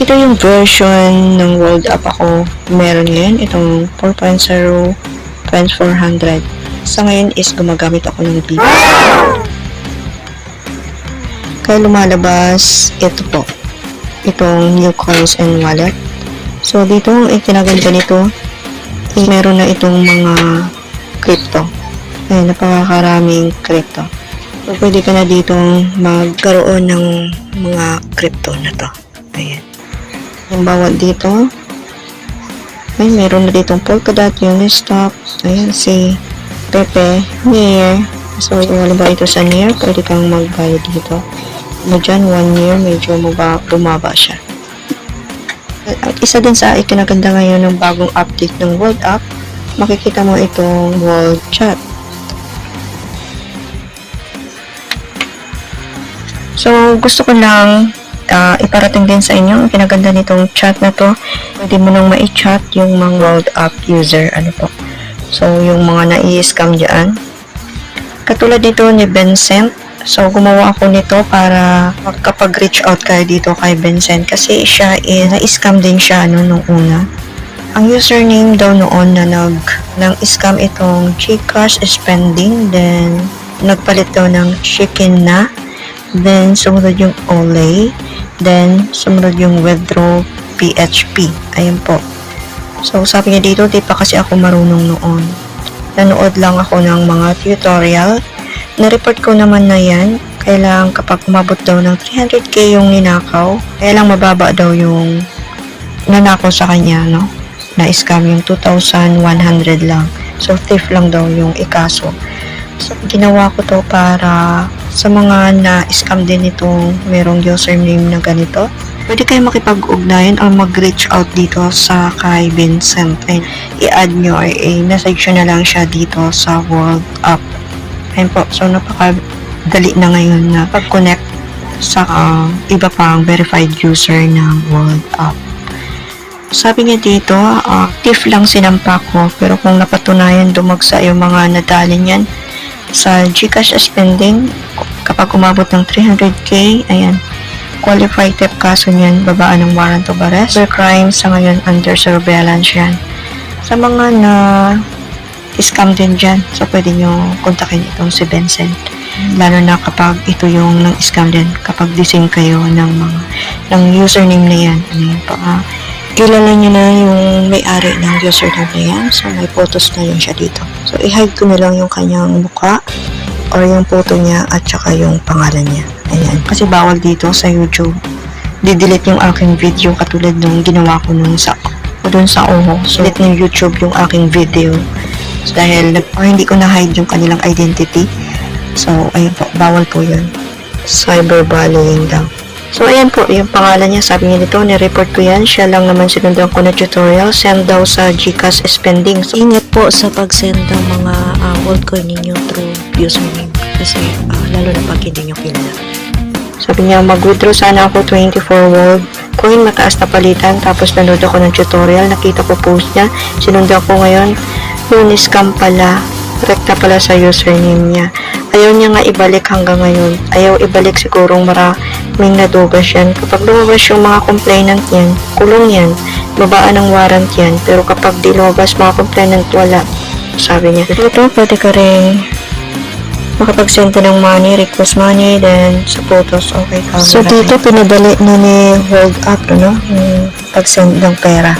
Ito yung version ng World Up ako meron ngayon. Itong 4.0.400. Sa ngayon is gumagamit ako ng BB. Kaya lumalabas ito po. Itong new coins and wallet. So, dito ang itinaganda nito, meron na itong mga crypto. Ay, napakakaraming crypto. So, pwede ka na ditong magkaroon ng mga crypto na to. Ayan. Yung bawat dito, ay, meron na ditong Polkadot, Uniswap, ayan, si Pepe, Near. So, wala ba ito sa Near, pwede kang magbayad dito. Dyan, 1 year, medyo bumaba siya. At isa din sa ikinaganda ngayon ng bagong update ng World Up, makikita mo itong World Chat. So, gusto ko lang iparating din sa inyo ang kinaganda nitong chat na to. Pwede mo nang ma-chat yung mga World Up user. Ano po? So, yung mga nai-scam dyan. Katulad dito ni Vincent. So, gumawa ako nito para makapag-reach out kayo dito kay Vincent kasi siya na-scam din siya nung una. Ang username daw noon na nang-scam itong Gcash spending, then nagpalit daw ng chicken na, then sumunod yung Olay, then sumunod yung withdraw PHP. Ayun po. So, sabi niya dito, di pa kasi ako marunong noon. Nanood lang ako ng mga tutorial. Na-report ko naman na yan. Kailangan kapag umabot daw ng 300k yung ninakaw, kaya lang mababa daw yung nanakaw sa kanya, no? Na-scam yung 2,100 lang. So, thief lang daw yung ikaso. So, ginawa ko to para sa mga na-scam din itong merong username na ganito. Pwede kayo makipag-ugnayan o mag-reach out dito sa kay Vincent. I-add nyo or i-message nyo na lang siya dito sa World Up. Ayun po. So, napakadali na ngayon na pag-connect sa iba pang verified user ng World Up. Sabi niya dito, thief lang sinampa ko, pero kung napatunayan dumagsa yung mga nadali niyan sa Gcash spending, kapag umabot ng 300k, ayan, qualified theft kaso niyan, babaan ng warrant of arrest. For crime, sa ngayon, under surveillance yan. Sa mga na scam din dyan, so pwede nyo kontakin itong si Vincent. Lalo na kapag ito yung nang-scam din, kapag dising kayo ng username na yan. Ano pa, kilala nyo na yung may-ari ng username na yan, so may photos na yun siya dito. So, i-hide ko na lang yung kanyang mukha or yung photo niya at saka yung pangalan niya. Ayan. Kasi bawal dito sa YouTube. Didelete yung aking video katulad nung ginawa ko nung doon sa OHO. So, delete ng YouTube yung aking video. So, dahil hindi ko na-hide yung kanilang identity. So, ayun po. Bawal po yun. Cyberbullying daw. So, ayan po. Yung pangalan niya. Sabi niya dito, ni-report ko yan. Siya lang naman sinundan ko na tutorial. Send daw sa Gcash spending. So, ingat po sa pag-send ng mga world coin ninyo through username. Kasi, lalo na pag hindi nyo kilala. Sabi niya, mag-withdraw sana ako 24 world coin, mataas na palitan. Tapos nanood ako ng tutorial, nakita ko post niya. Sinundan ko ngayon. Uniscam pala. Rekta pala sa username niya. Ayaw niya nga ibalik hanggang ngayon. Ayaw ibalik sigurong maraming nadugas yan. Kapag lumabas yung mga complainant yan, kulong yan. Babaan ng warrant yan. Pero kapag di lumabas mga complainant, wala. Sabi niya. Ito, pwede ka rin makapag-send ng money, request money, then sa photos, okay ka. So, dito, pinadali na ni World Up, no? Yung pag-send ng pera.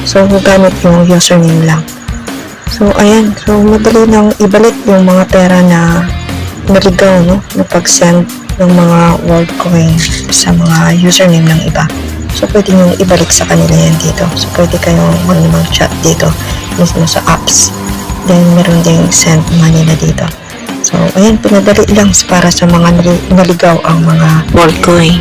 So, gamit yung username lang. So, ayan. So, madali nang ibalik yung mga pera na naligaw, no? Na pag-send ng mga world coin sa mga username ng iba. So, pwede nyo ibalik sa kanila yan dito. So, pwede kayo mag-chat dito mismo sa apps. Then, meron ding send money na dito. So, ayan, pinadali lang para sa mga naligaw ang mga world coin.